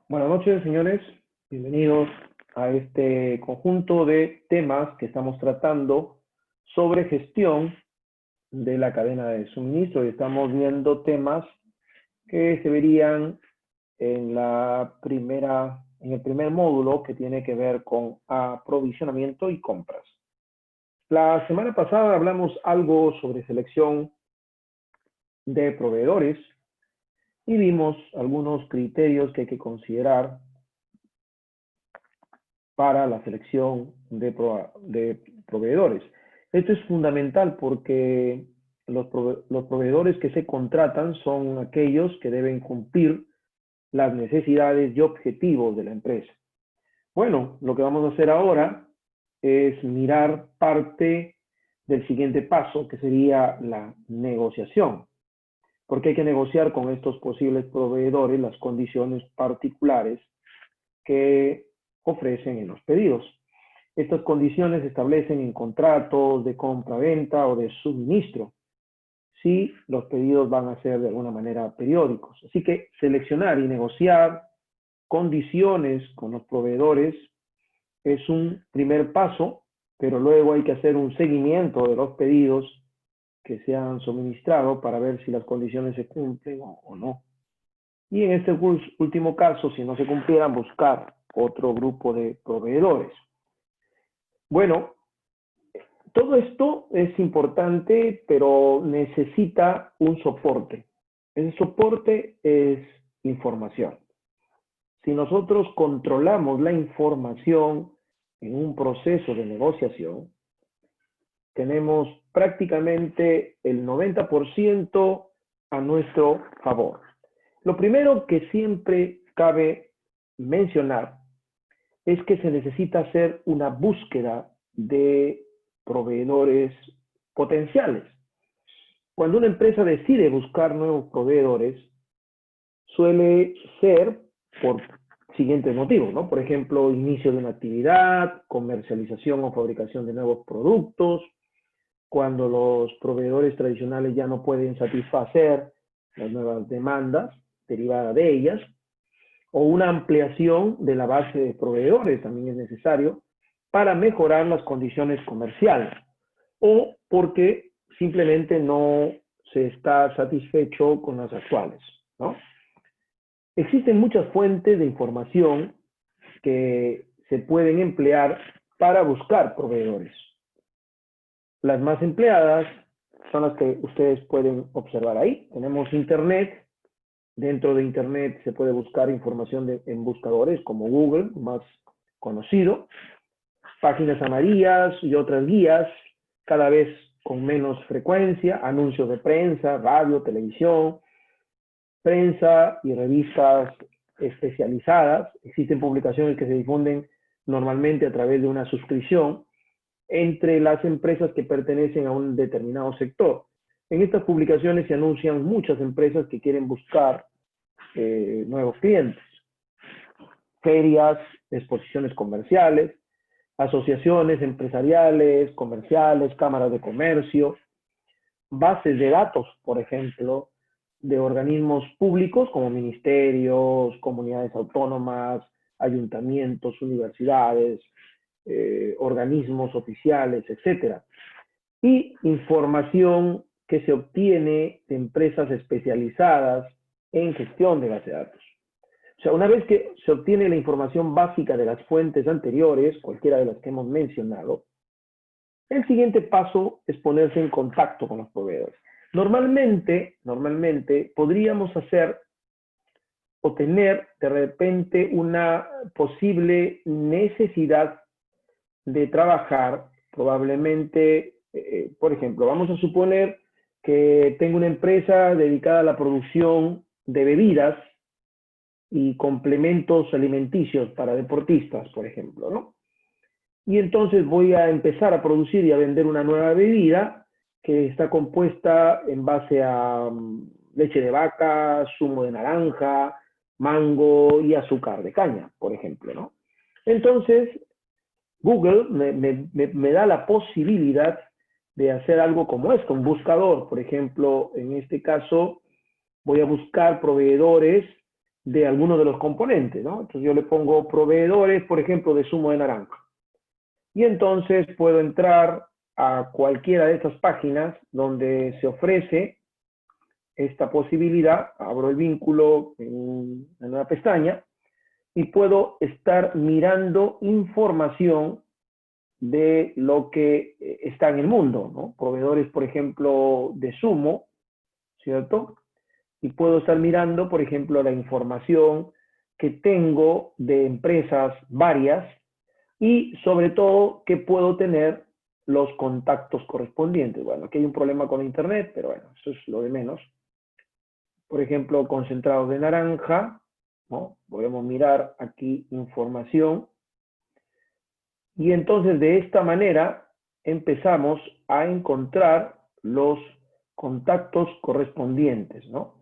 Buenas noches, señores. Bienvenidos a este conjunto de temas que estamos tratando sobre gestión de la cadena de suministro. Y estamos viendo temas que se verían en el primer módulo, que tiene que ver con aprovisionamiento y compras. La semana pasada hablamos algo sobre selección de proveedores y vimos algunos criterios que hay que considerar para la selección de proveedores. Esto es fundamental porque los proveedores que se contratan son aquellos que deben cumplir las necesidades y objetivos de la empresa. Bueno, lo que vamos a hacer ahora es mirar parte del siguiente paso, que sería la negociación, porque hay que negociar con estos posibles proveedores las condiciones particulares que ofrecen en los pedidos. Estas condiciones se establecen en contratos de compra-venta o de suministro, si los pedidos van a ser de alguna manera periódicos. Así que seleccionar y negociar condiciones con los proveedores es un primer paso, pero luego hay que hacer un seguimiento de los pedidos que se han suministrado para ver si las condiciones se cumplen o no. Y en este último caso, si no se cumplieran, buscar otro grupo de proveedores. Bueno, todo esto es importante, pero necesita un soporte. El soporte es información. Si nosotros controlamos la información en un proceso de negociación, tenemos prácticamente el 90% a nuestro favor. Lo primero que siempre cabe mencionar es que se necesita hacer una búsqueda de proveedores potenciales. Cuando una empresa decide buscar nuevos proveedores, suele ser por siguientes motivos, ¿no? Por ejemplo, inicio de una actividad, comercialización o fabricación de nuevos productos, cuando los proveedores tradicionales ya no pueden satisfacer las nuevas demandas derivadas de ellas, o una ampliación de la base de proveedores también es necesario para mejorar las condiciones comerciales, o porque simplemente no se está satisfecho con las actuales, ¿no? Existen muchas fuentes de información que se pueden emplear para buscar proveedores. Las más empleadas son las que ustedes pueden observar ahí. Tenemos Internet. Dentro de Internet se puede buscar información en buscadores como Google, más conocido, páginas amarillas y otras guías, cada vez con menos frecuencia, anuncios de prensa, radio, televisión, prensa y revistas especializadas. Existen publicaciones que se difunden normalmente a través de una suscripción entre las empresas que pertenecen a un determinado sector. En estas publicaciones se anuncian muchas empresas que quieren buscar nuevos clientes. Ferias, exposiciones comerciales, asociaciones empresariales, comerciales, cámaras de comercio, bases de datos, por ejemplo, de organismos públicos como ministerios, comunidades autónomas, ayuntamientos, universidades, organismos oficiales, etcétera. Y información que se obtiene de empresas especializadas en gestión de base de datos. O sea, una vez que se obtiene la información básica de las fuentes anteriores, cualquiera de las que hemos mencionado, el siguiente paso es ponerse en contacto con los proveedores. Normalmente podríamos hacer o tener de repente una posible necesidad de trabajar, probablemente, por ejemplo, vamos a suponer que tengo una empresa dedicada a la producción de bebidas y complementos alimenticios para deportistas, por ejemplo, ¿no? Y entonces voy a empezar a producir y a vender una nueva bebida que está compuesta en base a leche de vaca, zumo de naranja, mango y azúcar de caña, por ejemplo, ¿no? Entonces, Google me da la posibilidad de hacer algo como esto, un buscador. Por ejemplo, en este caso, voy a buscar proveedores de alguno de los componentes, ¿no? Entonces yo le pongo proveedores, por ejemplo, de zumo de naranja. Y entonces puedo entrar a cualquiera de estas páginas donde se ofrece esta posibilidad, abro el vínculo en una pestaña y puedo estar mirando información de lo que está en el mundo, ¿no? Proveedores, por ejemplo, de zumo, ¿cierto? Y puedo estar mirando, por ejemplo, la información que tengo de empresas varias y sobre todo que puedo tener los contactos correspondientes. Bueno, aquí hay un problema con internet, pero bueno, eso es lo de menos. Por ejemplo, concentrados de naranja, ¿no? Podemos mirar aquí información y entonces de esta manera empezamos a encontrar los contactos correspondientes, ¿no?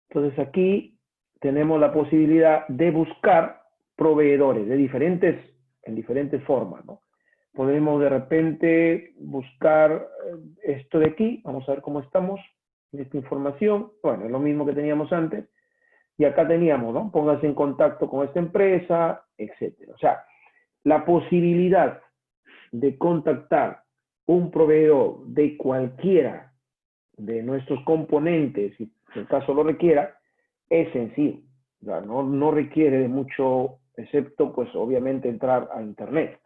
Entonces aquí tenemos la posibilidad de buscar proveedores en diferentes formas, ¿no? Podemos de repente buscar esto de aquí, vamos a ver cómo estamos en esta información. Bueno, es lo mismo que teníamos antes. Y acá teníamos, ¿no? Póngase en contacto con esta empresa, etcétera. O sea, la posibilidad de contactar un proveedor de cualquiera de nuestros componentes, si el caso lo requiera, es sencillo. O sea, no requiere de mucho, excepto, pues, obviamente, entrar a Internet.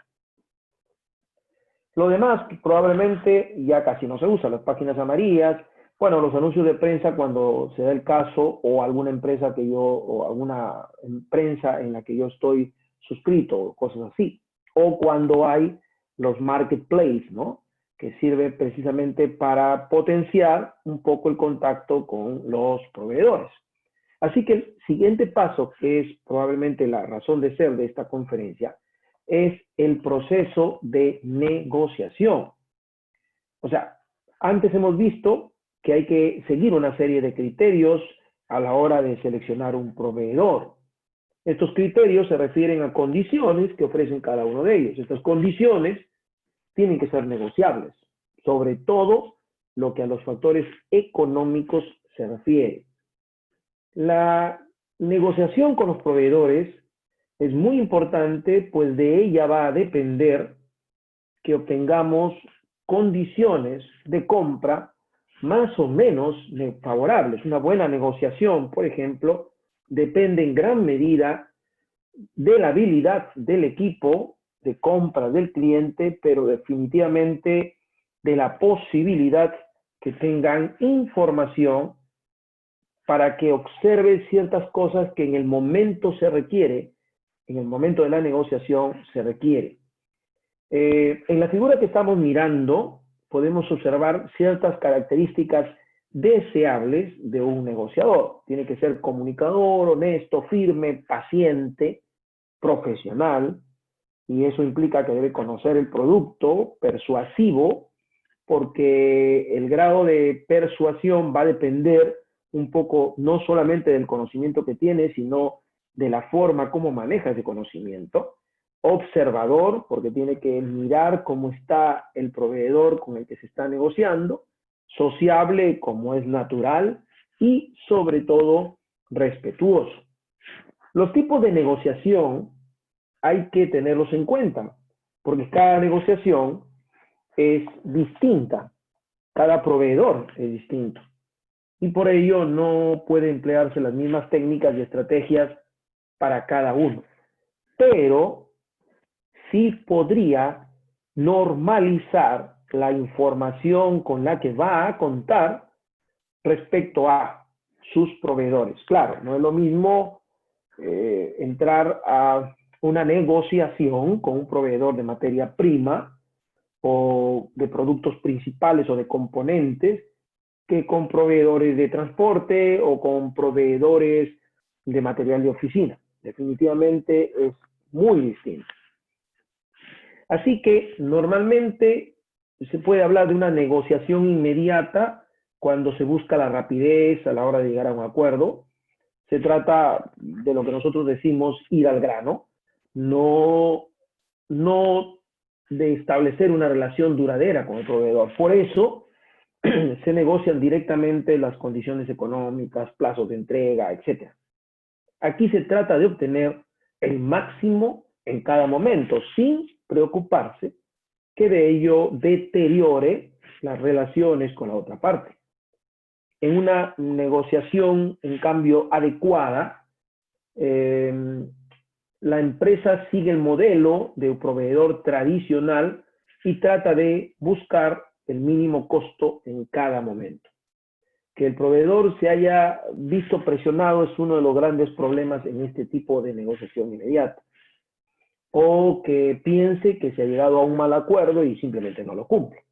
Lo demás, probablemente, ya casi no se usa. Las páginas amarillas, bueno, los anuncios de prensa cuando se da el caso, o alguna empresa o alguna prensa en la que yo estoy suscrito, cosas así. O cuando hay los marketplaces, ¿no? Que sirve precisamente para potenciar un poco el contacto con los proveedores. Así que el siguiente paso, que es probablemente la razón de ser de esta conferencia, es el proceso de negociación. O sea, antes hemos visto que hay que seguir una serie de criterios a la hora de seleccionar un proveedor. Estos criterios se refieren a condiciones que ofrecen cada uno de ellos. Estas condiciones tienen que ser negociables, sobre todo lo que a los factores económicos se refiere. La negociación con los proveedores es muy importante, pues de ella va a depender que obtengamos condiciones de compra más o menos favorables. Una buena negociación, por ejemplo, depende en gran medida de la habilidad del equipo de compra del cliente, pero definitivamente de la posibilidad que tengan información para que observe ciertas cosas que en el momento se requiere, en el momento de la negociación se requiere. En la figura que estamos mirando podemos observar ciertas características deseables de un negociador. Tiene que ser comunicador, honesto, firme, paciente, profesional, y eso implica que debe conocer el producto, persuasivo, porque el grado de persuasión va a depender un poco no solamente del conocimiento que tiene, sino de la forma como maneja ese conocimiento. Observador, porque tiene que mirar cómo está el proveedor con el que se está negociando. Sociable, como es natural. Y, sobre todo, respetuoso. Los tipos de negociación hay que tenerlos en cuenta, porque cada negociación es distinta, cada proveedor es distinto. Y por ello no puede emplearse las mismas técnicas y estrategias para cada uno. Pero sí podría normalizar la información con la que va a contar respecto a sus proveedores. Claro, no es lo mismo entrar a una negociación con un proveedor de materia prima o de productos principales o de componentes que con proveedores de transporte o con proveedores de material de oficina. Definitivamente es muy distinto. Así que normalmente se puede hablar de una negociación inmediata cuando se busca la rapidez a la hora de llegar a un acuerdo. Se trata de lo que nosotros decimos ir al grano, no de establecer una relación duradera con el proveedor. Por eso se negocian directamente las condiciones económicas, plazos de entrega, etc. Aquí se trata de obtener el máximo en cada momento, sin preocuparse que de ello deteriore las relaciones con la otra parte. En una negociación, en cambio, adecuada, la empresa sigue el modelo de un proveedor tradicional y trata de buscar el mínimo costo en cada momento. Que el proveedor se haya visto presionado es uno de los grandes problemas en este tipo de negociación inmediata. O que piense que se ha llegado a un mal acuerdo y simplemente no lo cumple.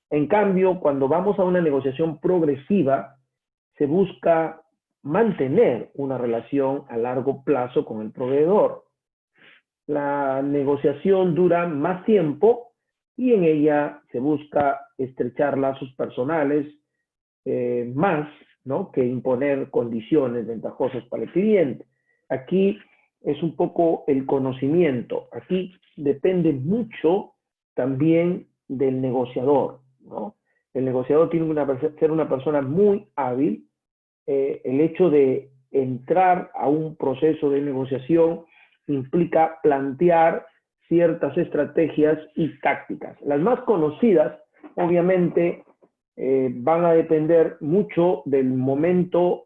En cambio, cuando vamos a una negociación progresiva, se busca mantener una relación a largo plazo con el proveedor. La negociación dura más tiempo y en ella se busca estrechar lazos personales más, ¿no?, que imponer condiciones ventajosas para el cliente. Aquí es un poco el conocimiento. Aquí depende mucho también del negociador, ¿no? El negociador tiene que ser una persona muy hábil. El hecho de entrar a un proceso de negociación implica plantear ciertas estrategias y tácticas. Las más conocidas, obviamente, van a depender mucho del momento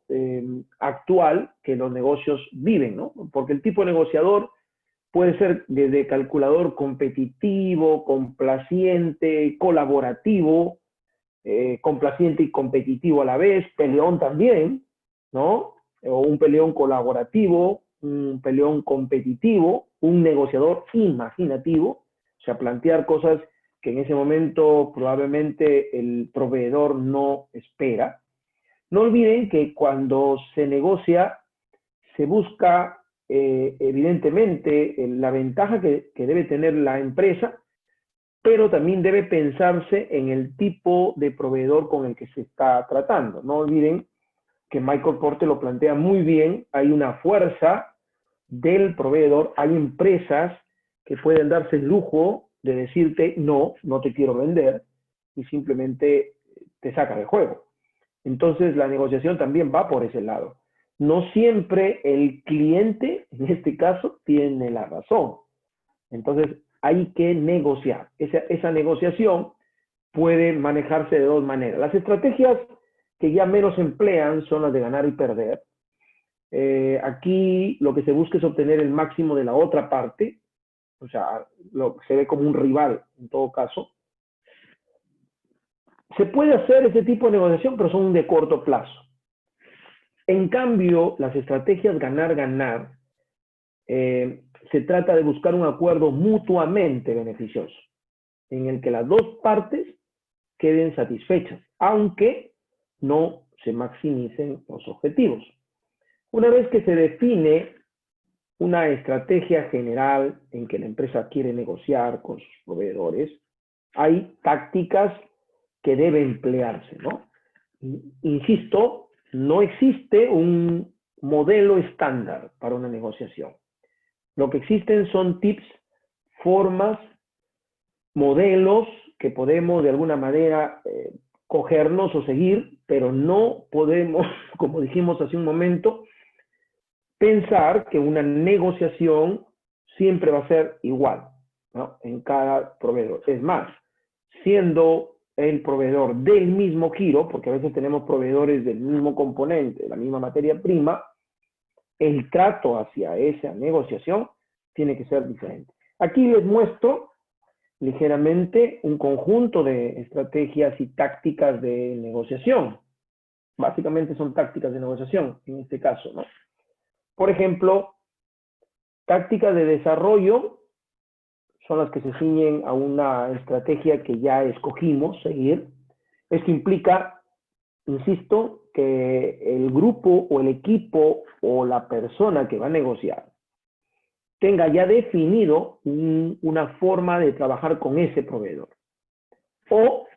actual que los negocios viven, ¿no? Porque el tipo de negociador puede ser desde calculador competitivo, complaciente, colaborativo, complaciente y competitivo a la vez, peleón también, ¿no? O un peleón colaborativo, un peleón competitivo, un negociador imaginativo, o sea, plantear cosas que en ese momento probablemente el proveedor no espera. No olviden que cuando se negocia, se busca evidentemente la ventaja que debe tener la empresa, pero también debe pensarse en el tipo de proveedor con el que se está tratando. No olviden que Michael Porter lo plantea muy bien, hay una fuerza del proveedor, hay empresas que pueden darse el lujo de decirte no, no te quiero vender y simplemente te saca del juego. Entonces la negociación también va por ese lado. No siempre el cliente, en este caso, tiene la razón. Entonces hay que negociar. Esa negociación puede manejarse de dos maneras. Las estrategias que ya menos emplean son las de ganar y perder. Aquí lo que se busca es obtener el máximo de la otra parte, o sea, se ve como un rival en todo caso. Se puede hacer ese tipo de negociación, pero son de corto plazo. En cambio, las estrategias ganar-ganar, se trata de buscar un acuerdo mutuamente beneficioso, en el que las dos partes queden satisfechas, aunque no se maximicen los objetivos. Una vez que se define una estrategia general en que la empresa quiere negociar con sus proveedores, hay tácticas que debe emplearse, ¿no? Insisto, no existe un modelo estándar para una negociación. Lo que existen son tips, formas, modelos que podemos de alguna manera cogernos o seguir, pero no podemos, como dijimos hace un momento, pensar que una negociación siempre va a ser igual, ¿no?, en cada proveedor. Es más, siendo el proveedor del mismo giro, porque a veces tenemos proveedores del mismo componente, de la misma materia prima, el trato hacia esa negociación tiene que ser diferente. Aquí les muestro ligeramente un conjunto de estrategias y tácticas de negociación. Básicamente son tácticas de negociación en este caso, ¿no? Por ejemplo, tácticas de desarrollo son las que se ciñen a una estrategia que ya escogimos seguir. Esto implica, insisto, que el grupo o el equipo o la persona que va a negociar tenga ya definido una forma de trabajar con ese proveedor. O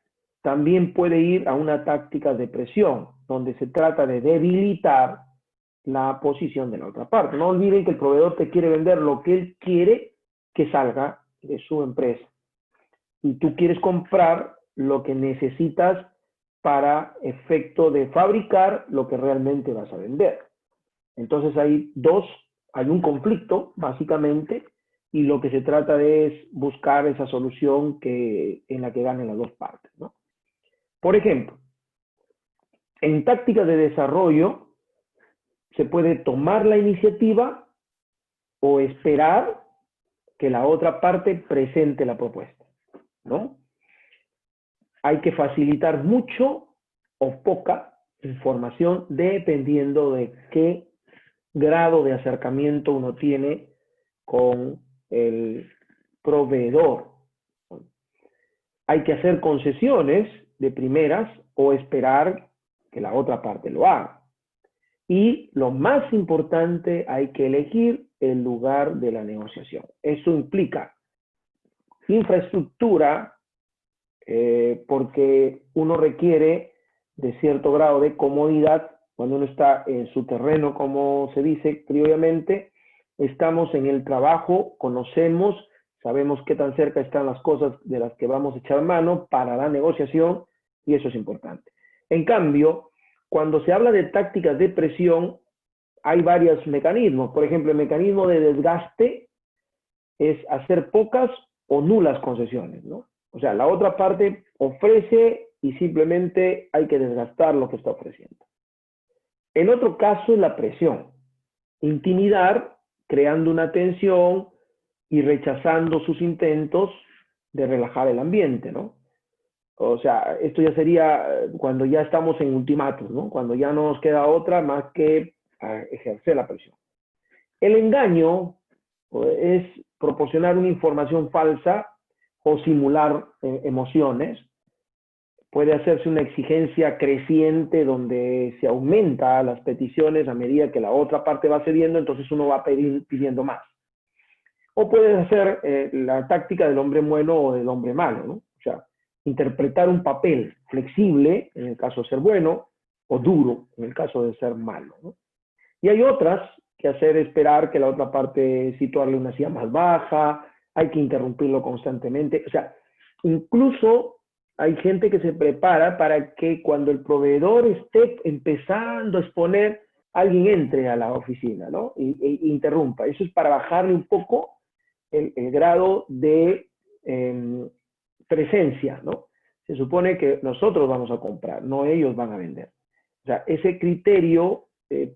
también puede ir a una táctica de presión, donde se trata de debilitar la posición de la otra parte. No olviden que el proveedor te quiere vender lo que él quiere que salga de su empresa. Y tú quieres comprar lo que necesitas para efecto de fabricar lo que realmente vas a vender. Entonces hay un conflicto, básicamente, y lo que se trata es buscar esa solución en la que ganen las dos partes, ¿no? Por ejemplo, en tácticas de desarrollo se puede tomar la iniciativa o esperar que la otra parte presente la propuesta, ¿no? Hay que facilitar mucho o poca información dependiendo de qué grado de acercamiento uno tiene con el proveedor. Hay que hacer concesiones de primeras o esperar que la otra parte lo haga. Y lo más importante, hay que elegir el lugar de la negociación. Eso implica infraestructura, porque uno requiere de cierto grado de comodidad cuando uno está en su terreno, como se dice criollamente. Estamos en el trabajo, conocemos, sabemos qué tan cerca están las cosas de las que vamos a echar mano para la negociación, y eso es importante. En cambio, cuando se habla de tácticas de presión, hay varios mecanismos. Por ejemplo, el mecanismo de desgaste es hacer pocas o nulas concesiones, ¿no? O sea, la otra parte ofrece y simplemente hay que desgastar lo que está ofreciendo. El otro caso es la presión. Intimidar, creando una tensión y rechazando sus intentos de relajar el ambiente, ¿no? O sea, esto ya sería cuando ya estamos en ultimátum, ¿no? Cuando ya no nos queda otra más que ejercer la presión. El engaño es proporcionar una información falsa o simular emociones. Puede hacerse una exigencia creciente donde se aumenta las peticiones a medida que la otra parte va cediendo, entonces uno va pidiendo más. O puede hacer la táctica del hombre bueno o del hombre malo, ¿no? O sea, interpretar un papel flexible, en el caso de ser bueno, o duro, en el caso de ser malo, ¿no? Y hay otras que hacer esperar que la otra parte situarle una silla más baja, hay que interrumpirlo constantemente. O sea, incluso hay gente que se prepara para que cuando el proveedor esté empezando a exponer, alguien entre a la oficina, ¿no? E interrumpa. Eso es para bajarle un poco el grado de presencia, ¿no? Se supone que nosotros vamos a comprar, no ellos van a vender. O sea, ese criterio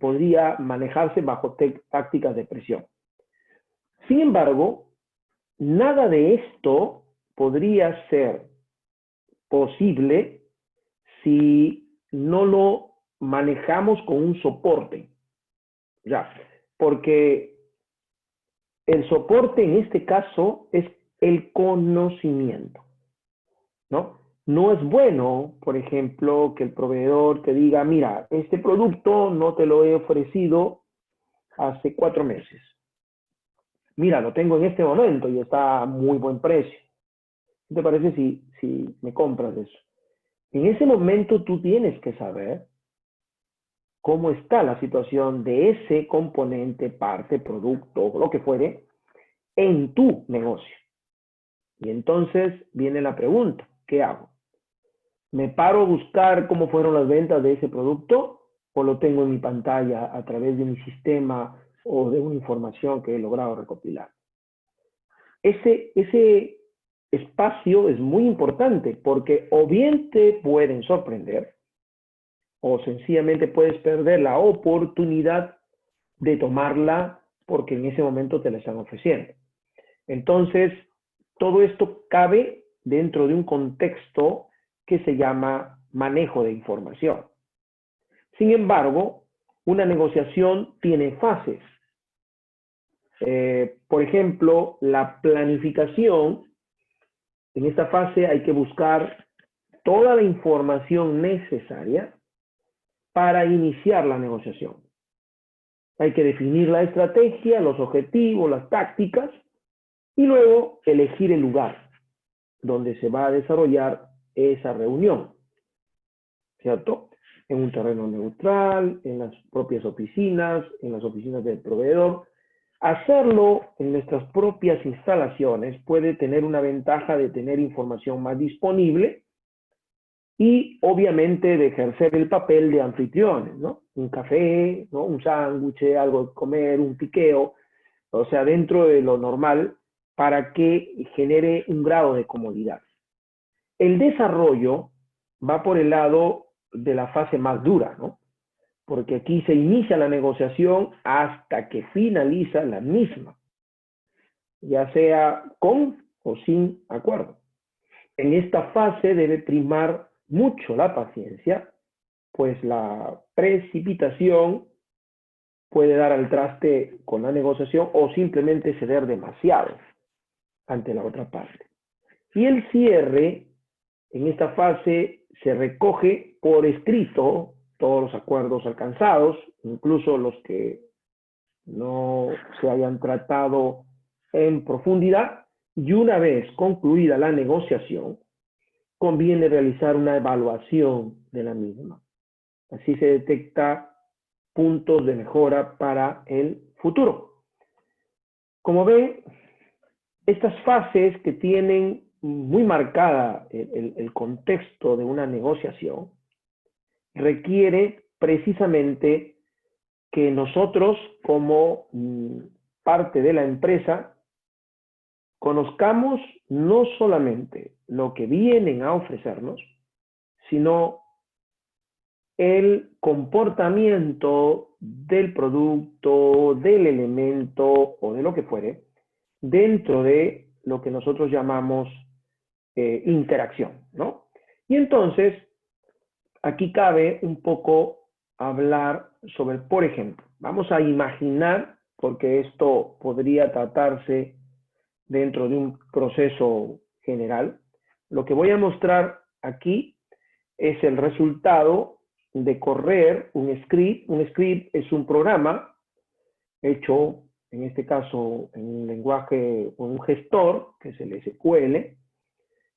podría manejarse bajo tácticas de presión. Sin embargo, nada de esto podría ser posible si no lo manejamos con un soporte. Ya, porque el soporte en este caso es el conocimiento, ¿no? No es bueno, por ejemplo, que el proveedor te diga, mira, este producto no te lo he ofrecido hace 4 meses. Mira, lo tengo en este momento y está a muy buen precio. ¿Qué te parece si me compras eso? En ese momento tú tienes que saber cómo está la situación de ese componente, parte, producto, lo que fuere, en tu negocio. Y entonces viene la pregunta, ¿qué hago? ¿Me paro a buscar cómo fueron las ventas de ese producto o lo tengo en mi pantalla a través de mi sistema o de una información que he logrado recopilar? Ese espacio es muy importante porque o bien te pueden sorprender o sencillamente puedes perder la oportunidad de tomarla porque en ese momento te la están ofreciendo. Entonces, todo esto cabe dentro de un contexto que se llama manejo de información. Sin embargo, una negociación tiene fases. Por ejemplo, la planificación. En esta fase hay que buscar toda la información necesaria para iniciar la negociación. Hay que definir la estrategia, los objetivos, las tácticas y luego elegir el lugar donde se va a desarrollar esa reunión, ¿cierto? En un terreno neutral, en las propias oficinas, en las oficinas del proveedor. Hacerlo en nuestras propias instalaciones puede tener una ventaja de tener información más disponible y obviamente de ejercer el papel de anfitriones, ¿no? Un café, ¿no? Un sándwich, algo de comer, un piqueo, o sea, dentro de lo normal para que genere un grado de comodidad. El desarrollo va por el lado de la fase más dura, ¿no? Porque aquí se inicia la negociación hasta que finaliza la misma, ya sea con o sin acuerdo. En esta fase debe primar mucho la paciencia, pues la precipitación puede dar al traste con la negociación o simplemente ceder demasiado ante la otra parte. Y el cierre, en esta fase, se recoge por escrito todos los acuerdos alcanzados, incluso los que no se hayan tratado en profundidad, y una vez concluida la negociación, conviene realizar una evaluación de la misma. Así se detecta puntos de mejora para el futuro. Como ven, estas fases que tienen muy marcada el contexto de una negociación requiere precisamente que nosotros como parte de la empresa conozcamos no solamente lo que vienen a ofrecernos, sino el comportamiento del producto, del elemento o de lo que fuere, dentro de lo que nosotros llamamos interacción, ¿no? Y entonces, aquí cabe un poco hablar sobre, por ejemplo, vamos a imaginar, porque esto podría tratarse dentro de un proceso general, lo que voy a mostrar aquí es el resultado de correr un script. Un script es un programa hecho, en este caso, en un lenguaje o un gestor, que es el SQL.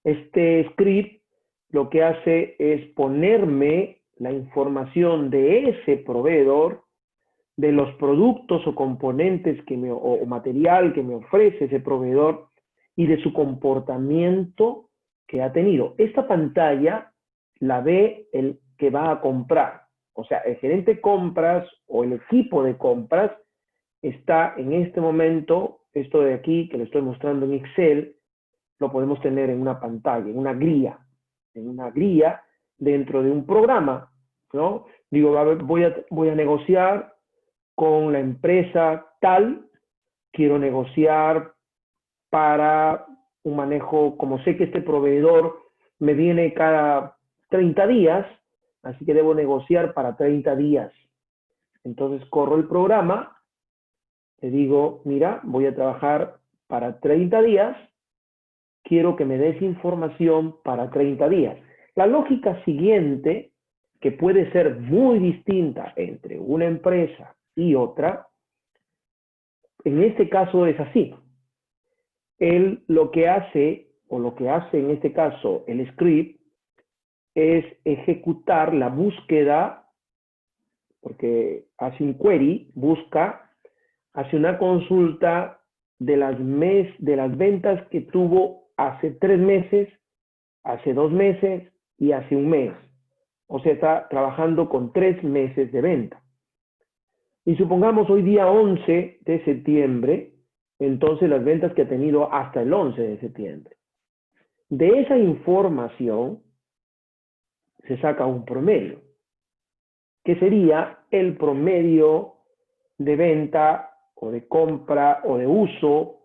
Este script lo que hace es ponerme la información de ese proveedor, de los productos o componentes o material que me ofrece ese proveedor y de su comportamiento que ha tenido. Esta pantalla la ve el que va a comprar. O sea, el gerente de compras o el equipo de compras está en este momento, esto de aquí que le estoy mostrando en Excel, lo podemos tener en una pantalla, en una grilla dentro de un programa, ¿no? Digo, voy a negociar con la empresa tal, quiero negociar para un manejo, como sé que este proveedor me viene cada 30 días, así que debo negociar para 30 días. Entonces corro el programa, le digo, mira, voy a trabajar para 30 días, quiero que me des información para 30 días. La lógica siguiente, que puede ser muy distinta entre una empresa y otra, en este caso es así. Él lo que hace, o lo que hace en este caso el script, es ejecutar la búsqueda, porque hace un query, hace una consulta de las ventas que tuvo hace 3 meses, hace 2 meses y hace un mes. O sea, está trabajando con 3 meses de venta. Y supongamos hoy día 11 de septiembre, entonces las ventas que ha tenido hasta el 11 de septiembre. De esa información se saca un promedio, que sería el promedio de venta o de compra o de uso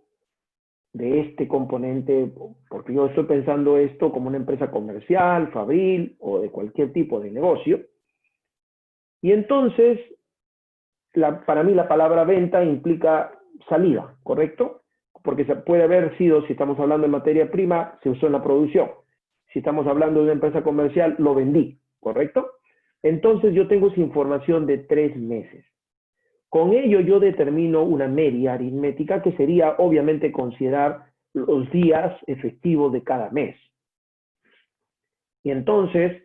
de este componente, porque yo estoy pensando esto como una empresa comercial, fabril o de cualquier tipo de negocio. Y entonces, para mí la palabra venta implica salida, ¿correcto? Porque puede haber sido, si estamos hablando de materia prima, se usó en la producción. Si estamos hablando de una empresa comercial, lo vendí, ¿correcto? Entonces yo tengo esa información de 3 meses. Con ello yo determino una media aritmética que sería obviamente considerar los días efectivos de cada mes. Y entonces,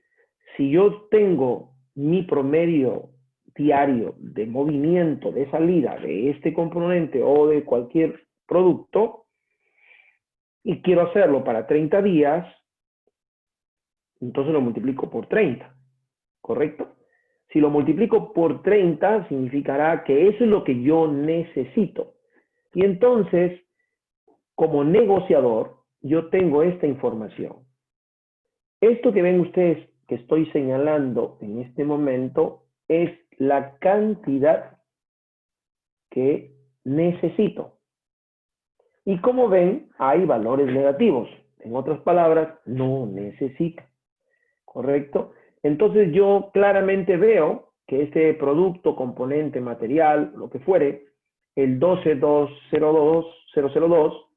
si yo tengo mi promedio diario de movimiento, de salida de este componente o de cualquier producto, y quiero hacerlo para 30 días, entonces lo multiplico por 30, ¿correcto? Si lo multiplico por 30, significará que eso es lo que yo necesito. Y entonces, como negociador, yo tengo esta información. Esto que ven ustedes que estoy señalando en este momento es la cantidad que necesito. Y como ven, hay valores negativos. En otras palabras, no necesito. ¿Correcto? Entonces yo claramente veo que este producto, componente, material, lo que fuere, el 12202,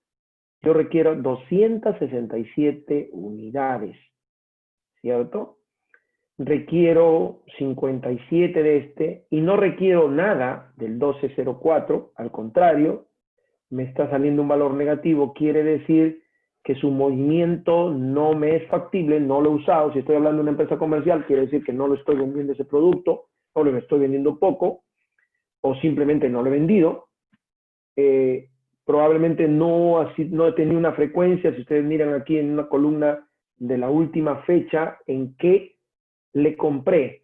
yo requiero 267 unidades, ¿cierto? Requiero 57 de este y no requiero nada del 1204, al contrario, me está saliendo un valor negativo, quiere decir que su movimiento no me es factible, no lo he usado. Si estoy hablando de una empresa comercial, quiere decir que no lo estoy vendiendo ese producto, o lo estoy vendiendo poco, o simplemente no lo he vendido. Probablemente no he tenido una frecuencia, si ustedes miran aquí en una columna de la última fecha en que le compré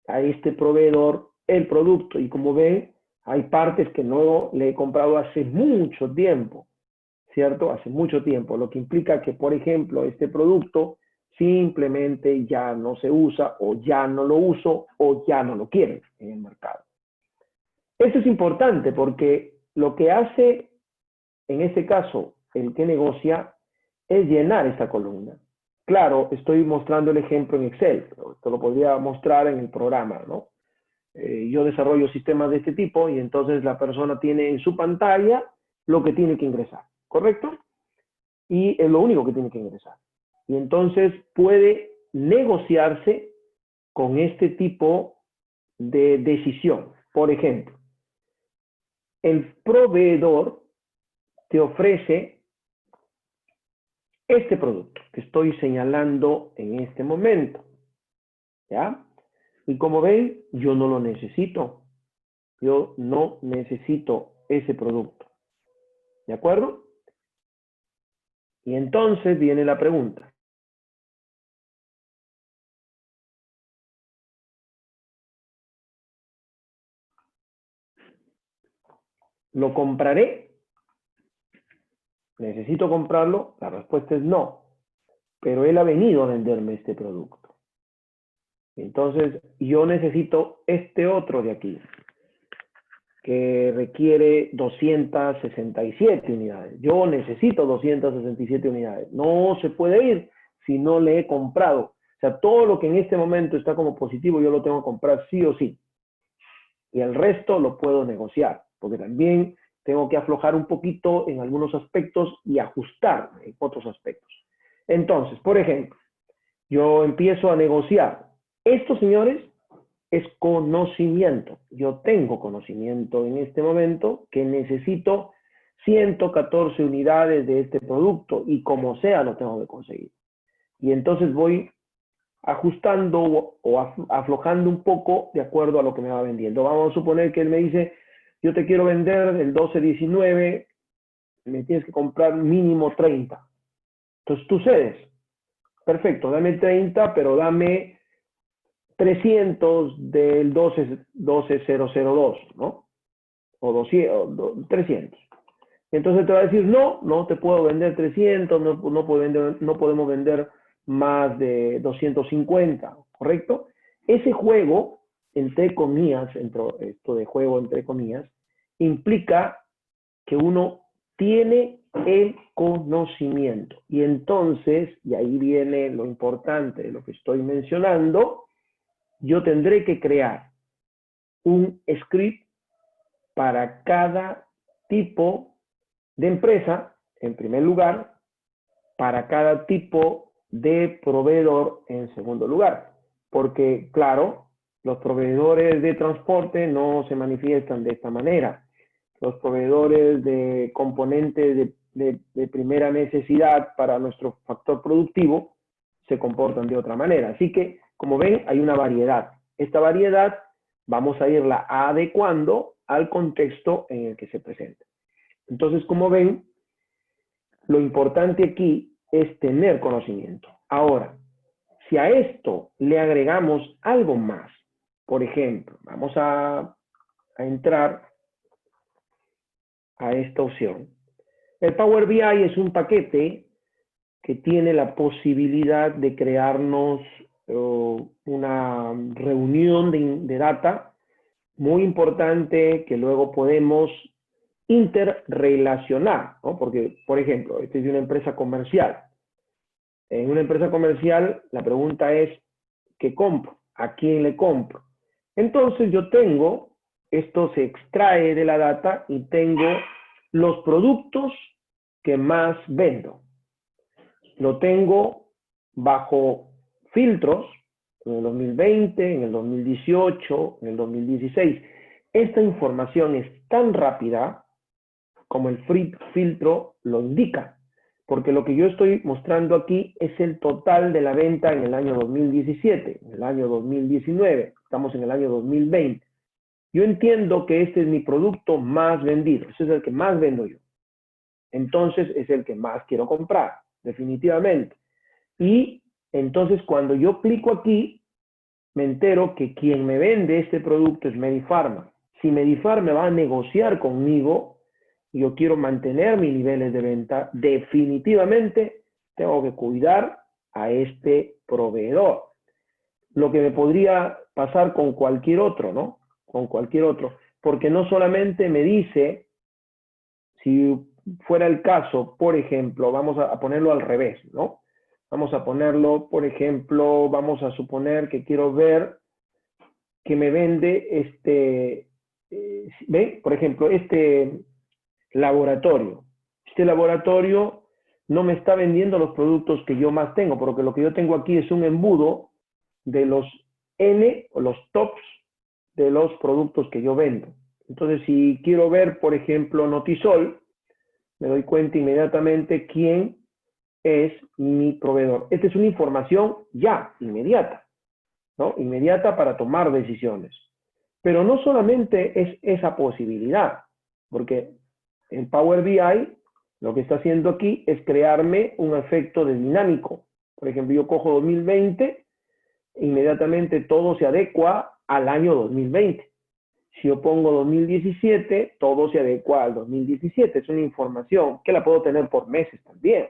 a este proveedor el producto. Y como ven, hay partes que no le he comprado hace mucho tiempo, ¿cierto? Hace mucho tiempo, lo que implica que, por ejemplo, este producto simplemente ya no se usa o ya no lo uso o ya no lo quieren en el mercado. Esto es importante porque lo que hace, en este caso, el que negocia es llenar esta columna. Claro, estoy mostrando el ejemplo en Excel, pero esto lo podría mostrar en el programa, ¿no? Yo desarrollo sistemas de este tipo y entonces la persona tiene en su pantalla lo que tiene que ingresar, ¿correcto? Y es lo único que tiene que ingresar. Y entonces puede negociarse con este tipo de decisión. Por ejemplo, el proveedor te ofrece este producto que estoy señalando en este momento, ¿ya? Y como ven, yo no lo necesito. Yo no necesito ese producto. ¿De acuerdo? Y entonces viene la pregunta. ¿Lo compraré? ¿Necesito comprarlo? La respuesta es no. Pero él ha venido a venderme este producto. Entonces, yo necesito este otro de aquí, que requiere 267 unidades. Yo necesito 267 unidades. No se puede ir si no le he comprado. O sea, todo lo que en este momento está como positivo, yo lo tengo que comprar sí o sí. Y el resto lo puedo negociar, porque también tengo que aflojar un poquito en algunos aspectos y ajustar en otros aspectos. Entonces, por ejemplo, yo empiezo a negociar. Esto, señores, es conocimiento. Yo tengo conocimiento en este momento que necesito 114 unidades de este producto y como sea lo tengo que conseguir. Y entonces voy ajustando o aflojando un poco de acuerdo a lo que me va vendiendo. Vamos a suponer que él me dice, yo te quiero vender el 1219, me tienes que comprar mínimo 30. Entonces tú cedes. Perfecto, dame 30, pero dame 300 del 12002, ¿no? O 200, 300. Entonces te va a decir, no, no te puedo vender 300, no podemos vender más de 250, ¿correcto? Ese juego, entre comillas, esto de juego entre comillas, implica que uno tiene el conocimiento. Y entonces, y ahí viene lo importante de lo que estoy mencionando, yo tendré que crear un script para cada tipo de empresa, en primer lugar, para cada tipo de proveedor, en segundo lugar. Porque, claro, los proveedores de transporte no se manifiestan de esta manera. Los proveedores de componentes de primera necesidad para nuestro factor productivo se comportan de otra manera. Así que, como ven, hay una variedad. Esta variedad vamos a irla adecuando al contexto en el que se presenta. Entonces, como ven, lo importante aquí es tener conocimiento. Ahora, Si a esto le agregamos algo más, por ejemplo, vamos a entrar a esta opción. El Power BI es un paquete que tiene la posibilidad de crearnos una reunión de data muy importante que luego podemos interrelacionar, ¿no? Porque, por ejemplo, esta es de una empresa comercial. En una empresa comercial, la pregunta es, ¿qué compro? ¿A quién le compro? Entonces yo tengo, esto se extrae de la data y tengo los productos que más vendo. Lo tengo bajo filtros en el 2020, en el 2018, en el 2016. Esta información es tan rápida como el filtro lo indica, porque lo que yo estoy mostrando aquí es el total de la venta en el año 2017, en el año 2019, estamos en el año 2020. Yo entiendo que este es mi producto más vendido, ese es el que más vendo yo. Entonces es el que más quiero comprar, definitivamente. Y entonces cuando yo clico aquí, me entero que quien me vende este producto es Medifarma. Si Medifarma va a negociar conmigo, yo quiero mantener mis niveles de venta, definitivamente tengo que cuidar a este proveedor. Lo que me podría pasar con cualquier otro, ¿no? Con cualquier otro. Porque no solamente me dice, si fuera el caso, por ejemplo, vamos a ponerlo al revés, ¿no? Vamos a ponerlo, por ejemplo, vamos a suponer que quiero ver que me vende ¿ven? Por ejemplo, este laboratorio. Este laboratorio no me está vendiendo los productos que yo más tengo, porque lo que yo tengo aquí es un embudo de los N o los tops de los productos que yo vendo. Entonces, si quiero ver, por ejemplo, Notisol, me doy cuenta inmediatamente quién es mi proveedor. Esta es una información ya, inmediata, ¿no? Inmediata para tomar decisiones. Pero no solamente es esa posibilidad, porque en Power BI lo que está haciendo aquí es crearme un efecto de dinámico. Por ejemplo, yo cojo 2020, inmediatamente todo se adecua al año 2020. Si yo pongo 2017, todo se adecua al 2017. Es una información que la puedo tener por meses también,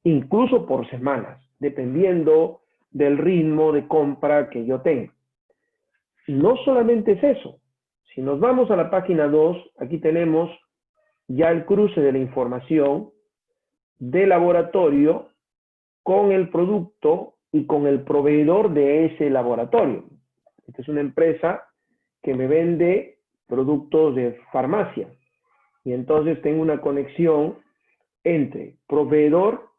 incluso por semanas, dependiendo del ritmo de compra que yo tenga. No solamente es eso. Si nos vamos a la página 2, aquí tenemos ya el cruce de la información del laboratorio con el producto y con el proveedor de ese laboratorio. Esta es una empresa que me vende productos de farmacia. Y entonces tengo una conexión entre proveedor.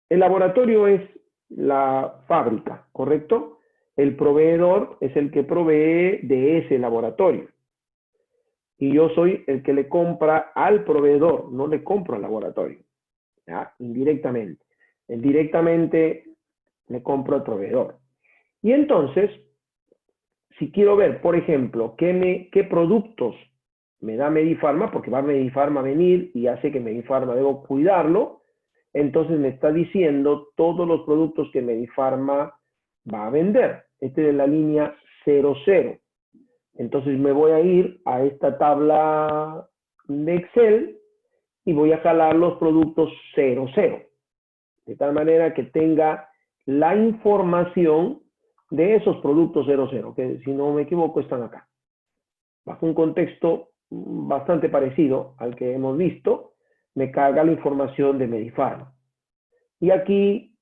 El laboratorio es la fábrica, ¿correcto? El proveedor es el que provee de ese laboratorio. Y yo soy el que le compra al proveedor, no le compro al laboratorio, ¿ya? Indirectamente. Directamente le compro al proveedor. Y entonces, si quiero ver, por ejemplo, qué productos me da Medifarma, porque va Medifarma a venir y hace que Medifarma debo cuidarlo, entonces me está diciendo todos los productos que Medifarma va a vender. Este es la línea 00. Entonces me voy a ir a esta tabla de Excel y voy a jalar los productos 00. De tal manera que tenga la información de esos productos 00, que si no me equivoco están acá. Bajo un contexto bastante parecido al que hemos visto, me carga la información de Medifarma. Y aquí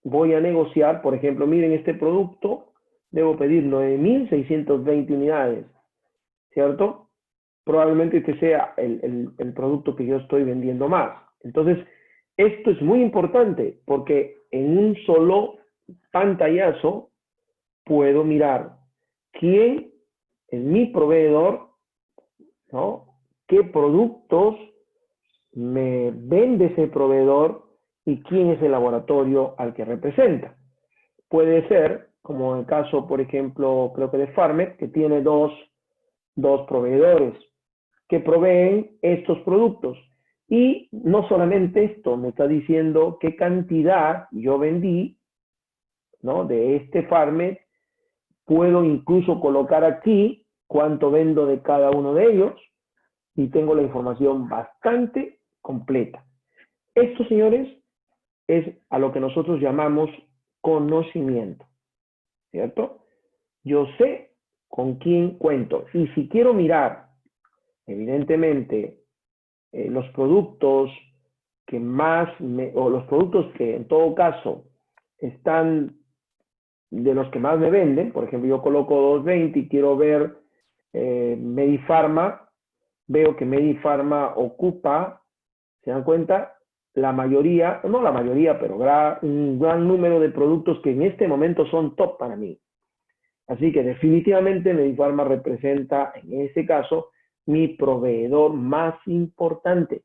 voy a negociar, por ejemplo, miren este producto, debo pedir 9.620 unidades, ¿cierto? Probablemente este sea el producto que yo estoy vendiendo más. Entonces, esto es muy importante porque en un solo pantallazo puedo mirar quién es mi proveedor, ¿no? ¿Qué productos me vende ese proveedor y quién es el laboratorio al que representa? Puede ser, como en el caso, por ejemplo, creo que de Farmet, que tiene dos proveedores que proveen estos productos. Y no solamente esto, me está diciendo qué cantidad yo vendí ¿no? De este farmer, puedo incluso colocar aquí cuánto vendo de cada uno de ellos y tengo la información bastante completa. Esto, señores, es a lo que nosotros llamamos conocimiento, ¿cierto? Yo sé con quién cuento. Y si quiero mirar, evidentemente, los productos que más, o los productos que en todo caso están de los que más me venden, por ejemplo, yo coloco 220 y quiero ver Medifarma, veo que Medifarma ocupa, ¿se dan cuenta? La mayoría, no la mayoría, pero un gran número de productos que en este momento son top para mí. Así que definitivamente Medifarma representa, en este caso, mi proveedor más importante,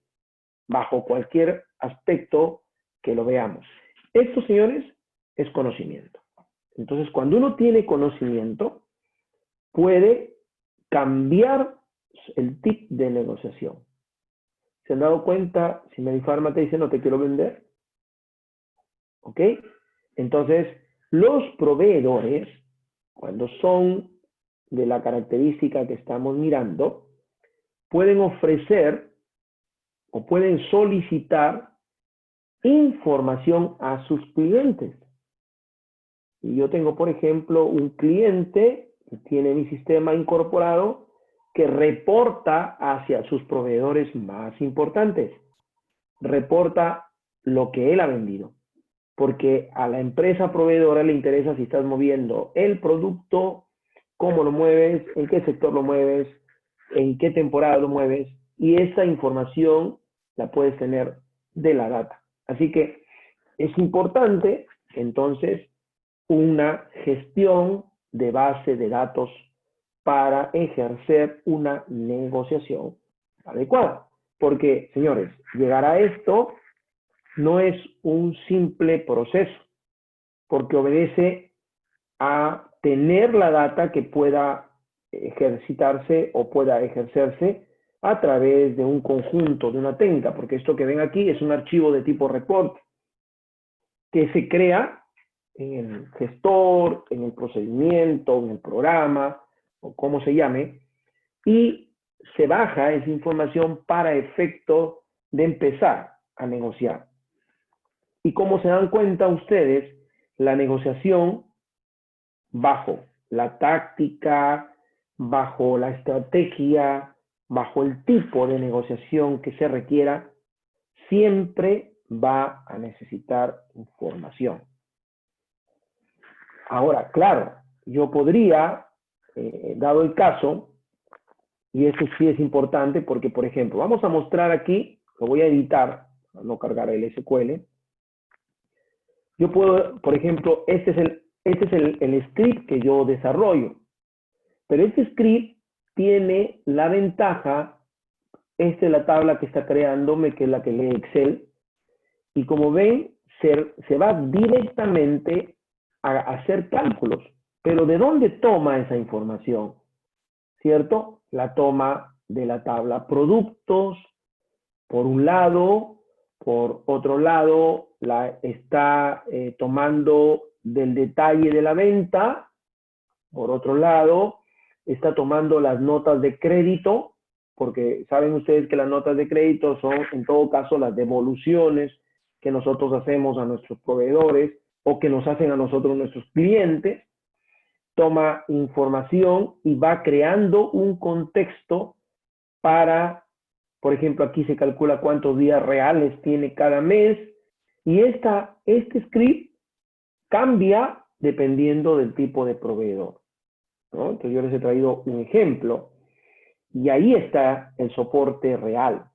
bajo cualquier aspecto que lo veamos. Esto, señores, es conocimiento. Entonces, cuando uno tiene conocimiento, puede cambiar el tip de negociación. ¿Se han dado cuenta si Medifarma te dice no te quiero vender? ¿Ok? Entonces, los proveedores, cuando son de la característica que estamos mirando, pueden ofrecer o pueden solicitar información a sus clientes. Y yo tengo, por ejemplo, un cliente que tiene mi sistema incorporado que reporta hacia sus proveedores más importantes. Reporta lo que él ha vendido. Porque a la empresa proveedora le interesa si estás moviendo el producto, cómo lo mueves, en qué sector lo mueves, en qué temporada lo mueves. Y esa información la puedes tener de la data. Así que es importante, entonces, una gestión de base de datos para ejercer una negociación adecuada. Porque, señores, llegar a esto no es un simple proceso, porque obedece a tener la data que pueda ejercitarse o pueda ejercerse a través de un conjunto, de una técnica, porque esto que ven aquí es un archivo de tipo report que se crea en el gestor, en el procedimiento, en el programa, o como se llame, y se baja esa información para efecto de empezar a negociar. Y como se dan cuenta ustedes, la negociación bajo la táctica, bajo la estrategia, bajo el tipo de negociación que se requiera, siempre va a necesitar información. Ahora, claro, yo podría, dado el caso, y eso sí es importante porque, por ejemplo, vamos a mostrar aquí, lo voy a editar, para no cargar el SQL. Yo puedo, por ejemplo, este es el script que yo desarrollo. Pero este script tiene la ventaja, esta es la tabla que está creándome, que es la que lee Excel. Y como ven, se va directamente a hacer cálculos. Pero ¿de dónde toma esa información? ¿Cierto? La toma de la tabla productos, por un lado. Por otro lado, la está tomando del detalle de la venta. Por otro lado, está tomando las notas de crédito, porque saben ustedes que las notas de crédito son, en todo caso, las devoluciones que nosotros hacemos a nuestros proveedores o que nos hacen a nosotros nuestros clientes. Toma información y va creando un contexto para, por ejemplo, aquí se calcula cuántos días reales tiene cada mes y este script cambia dependiendo del tipo de proveedor, ¿no? Entonces yo les he traído un ejemplo y ahí está el soporte real.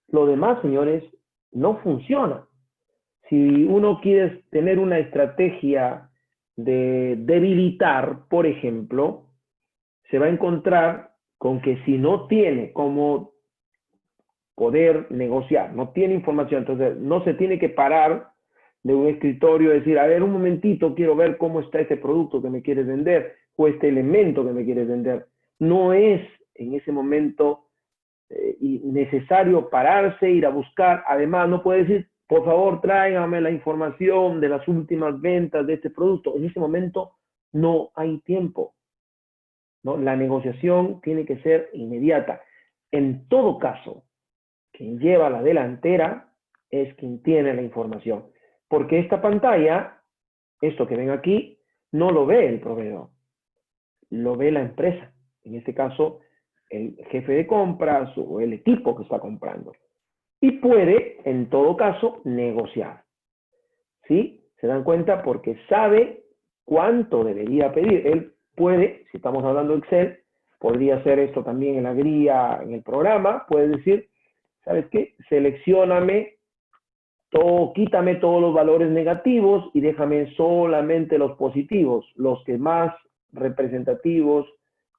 Lo demás, señores, no funciona. Si uno quiere tener una estrategia de debilitar, por ejemplo, se va a encontrar con que si no tiene cómo poder negociar, no tiene información, entonces no se tiene que parar de un escritorio y decir, a ver, un momentito, quiero ver cómo está este producto que me quieres vender o este elemento que me quieres vender. No es en ese momento necesario pararse, ir a buscar. Además, no puede decir, por favor, tráigame la información de las últimas ventas de este producto. En ese momento no hay tiempo, ¿no? La negociación tiene que ser inmediata. En todo caso, quien lleva la delantera es quien tiene la información. Porque esta pantalla, esto que ven aquí, no lo ve el proveedor, lo ve la empresa. En este caso, el jefe de compras o el equipo que está comprando. Y puede, en todo caso, negociar. ¿Sí? ¿Se dan cuenta? Porque sabe cuánto debería pedir. Él puede, si estamos hablando de Excel, podría hacer esto también en la guía, en el programa, puede decir, ¿sabes qué? Seleccióname todo, quítame todos los valores negativos y déjame solamente los positivos, los que más representativos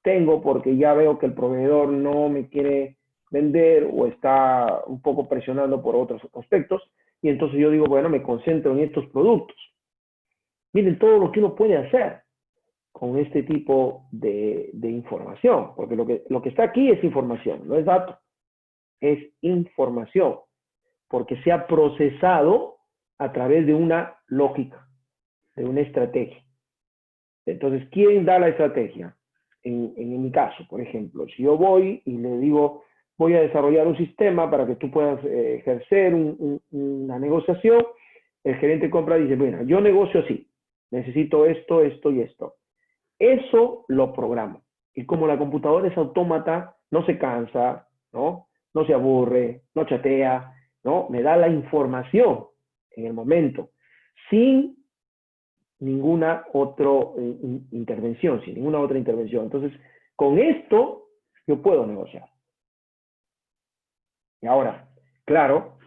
tengo, porque ya veo que el proveedor no me quiere vender o está un poco presionando por otros aspectos, y entonces yo digo, bueno, me concentro en estos productos. Miren todo lo que uno puede hacer con este tipo de información, porque lo que está aquí es información, no es dato, es información, porque se ha procesado a través de una lógica, de una estrategia. Entonces, ¿quién da la estrategia? En mi caso, por ejemplo, si yo voy y le digo, voy a desarrollar un sistema para que tú puedas ejercer una negociación, el gerente de compra dice, bueno, yo negocio así, necesito esto, esto y esto. Eso lo programo. Y como la computadora es autómata, no se cansa, ¿no? No se aburre, no chatea, ¿no? Me da la información en el momento, sin ninguna otra intervención, sin ninguna otra intervención. Entonces, con esto yo puedo negociar. Y ahora, claro,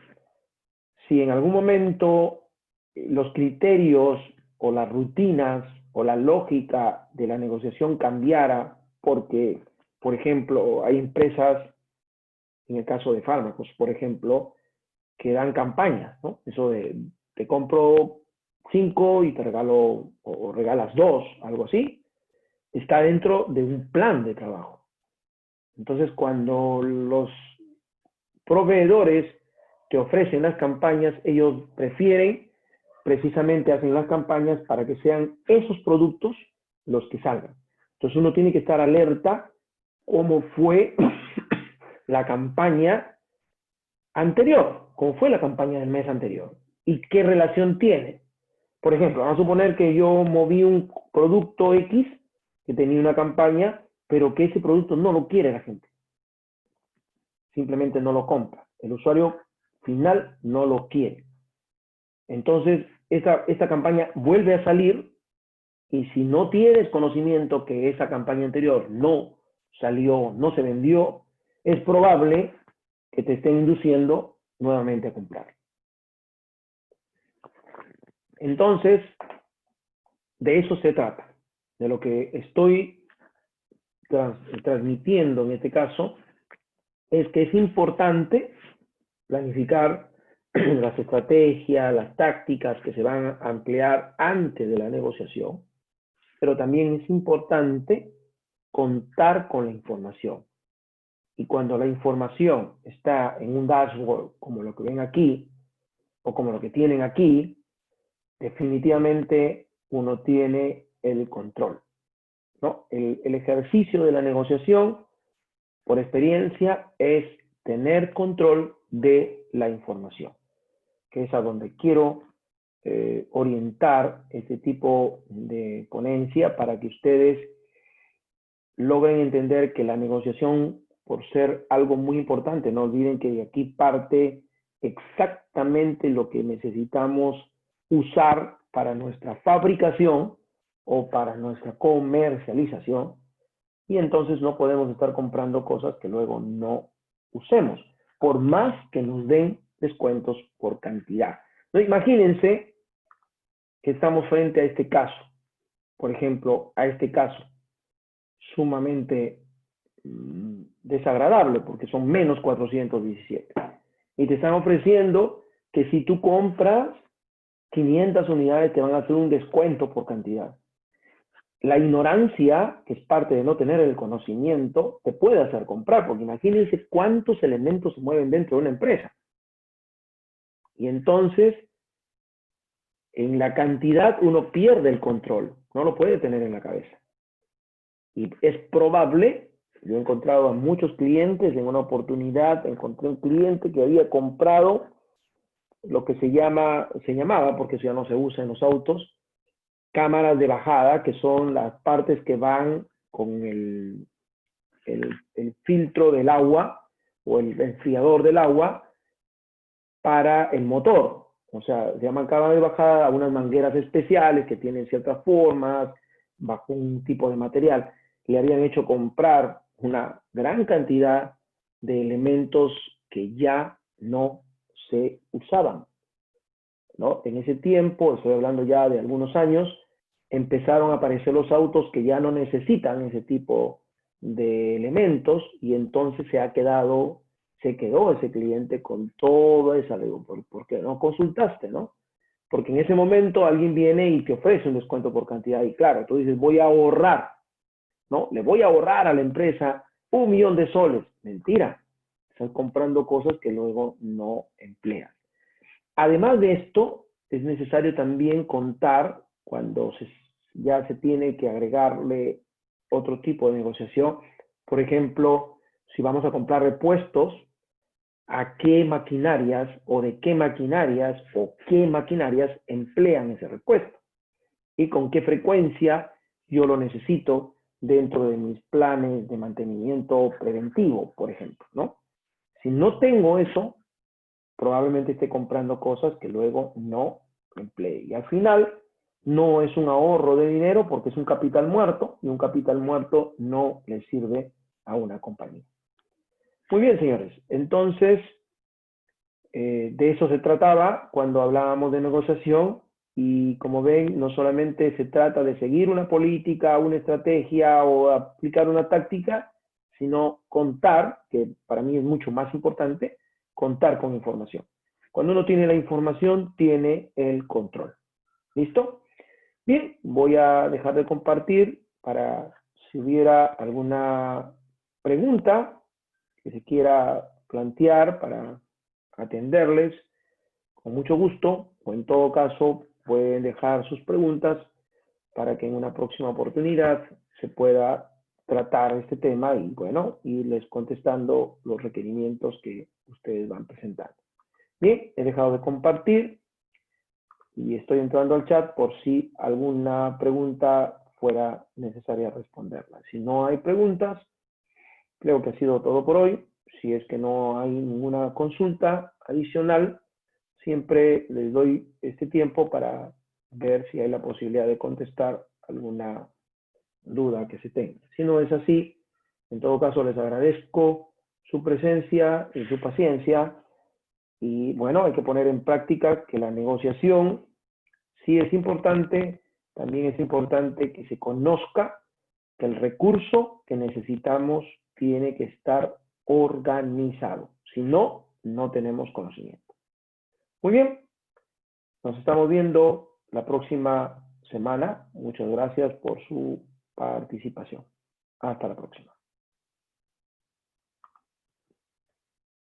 si en algún momento los criterios o las rutinas o la lógica de la negociación cambiara, porque, por ejemplo, hay empresas, en el caso de fármacos, por ejemplo, que dan campañas, ¿no? Eso de te compro 5 y te regalo o regalas 2, algo así, está dentro de un plan de trabajo. Entonces, cuando los proveedores te ofrecen las campañas, ellos prefieren, precisamente hacen las campañas para que sean esos productos los que salgan. Entonces uno tiene que estar alerta cómo fue la campaña anterior, cómo fue la campaña del mes anterior y qué relación tiene. Por ejemplo, vamos a suponer que yo moví un producto X que tenía una campaña, pero que ese producto no lo quiere la gente. Simplemente no lo compra. El usuario final no lo quiere. Entonces, esta campaña vuelve a salir y si no tienes conocimiento que esa campaña anterior no salió, no se vendió, es probable que te estén induciendo nuevamente a comprar. Entonces, de eso se trata, de lo que estoy transmitiendo en este caso, es que es importante planificar las estrategias, las tácticas que se van a emplear antes de la negociación, pero también es importante contar con la información. Y cuando la información está en un dashboard como lo que ven aquí, o como lo que tienen aquí, definitivamente uno tiene el control, ¿no? El ejercicio de la negociación, por experiencia, es tener control de la información, que es a donde quiero orientar este tipo de ponencia para que ustedes logren entender que la negociación, por ser algo muy importante, no olviden que de aquí parte exactamente lo que necesitamos usar para nuestra fabricación o para nuestra comercialización, y entonces no podemos estar comprando cosas que luego no usemos, por más que nos den descuentos por cantidad. ¿No? Imagínense que estamos frente a este caso, por ejemplo, a este caso sumamente desagradable, porque son menos 417. Y te están ofreciendo que si tú compras 500 unidades te van a hacer un descuento por cantidad. La ignorancia, que es parte de no tener el conocimiento, te puede hacer comprar, porque imagínense cuántos elementos se mueven dentro de una empresa. Y entonces, en la cantidad uno pierde el control, no lo puede tener en la cabeza. Y es probable, yo he encontrado a muchos clientes, en una oportunidad encontré un cliente que había comprado lo que se llamaba, porque eso ya no se usa en los autos, cámaras de bajada, que son las partes que van con el filtro del agua o el enfriador del agua para el motor. O sea, se llaman cámaras de bajada a unas mangueras especiales que tienen ciertas formas, bajo un tipo de material. Le habían hecho comprar una gran cantidad de elementos que ya no se usaban, ¿no? En ese tiempo, estoy hablando ya de algunos años, empezaron a aparecer los autos que ya no necesitan ese tipo de elementos y entonces se quedó ese cliente con toda esa deuda, porque no consultaste, ¿no? Porque en ese momento alguien viene y te ofrece un descuento por cantidad y claro, tú dices, voy a ahorrar, ¿no? Le voy a ahorrar a la empresa 1.000.000 de soles. Mentira, estás comprando cosas que luego no empleas. Además de esto, es necesario también contar cuando ya se tiene que agregarle otro tipo de negociación. Por ejemplo, si vamos a comprar repuestos, a qué maquinarias o de qué maquinarias o qué maquinarias emplean ese repuesto y con qué frecuencia yo lo necesito dentro de mis planes de mantenimiento preventivo, por ejemplo, ¿no? Si no tengo eso, probablemente esté comprando cosas que luego no emplee. Y al final no es un ahorro de dinero porque es un capital muerto y un capital muerto no le sirve a una compañía. Muy bien, señores. Entonces, de eso se trataba cuando hablábamos de negociación y como ven, no solamente se trata de seguir una política, una estrategia o aplicar una táctica, sino contar, que para mí es mucho más importante, contar con información. Cuando uno tiene la información, tiene el control. ¿Listo? Bien, voy a dejar de compartir para si hubiera alguna pregunta que se quiera plantear para atenderles con mucho gusto, o en todo caso pueden dejar sus preguntas para que en una próxima oportunidad se pueda tratar este tema y bueno, irles contestando los requerimientos que ustedes van presentando. Bien, he dejado de compartir y estoy entrando al chat por si alguna pregunta fuera necesaria responderla. Si no hay preguntas, creo que ha sido todo por hoy. Si es que no hay ninguna consulta adicional, siempre les doy este tiempo para ver si hay la posibilidad de contestar alguna duda que se tenga. Si no es así, en todo caso les agradezco su presencia y su paciencia. Y bueno, hay que poner en práctica que la negociación sí es importante, también es importante que se conozca que el recurso que necesitamos tiene que estar organizado. Si no, no tenemos conocimiento. Muy bien, nos estamos viendo la próxima semana. Muchas gracias por su participación. Hasta la próxima.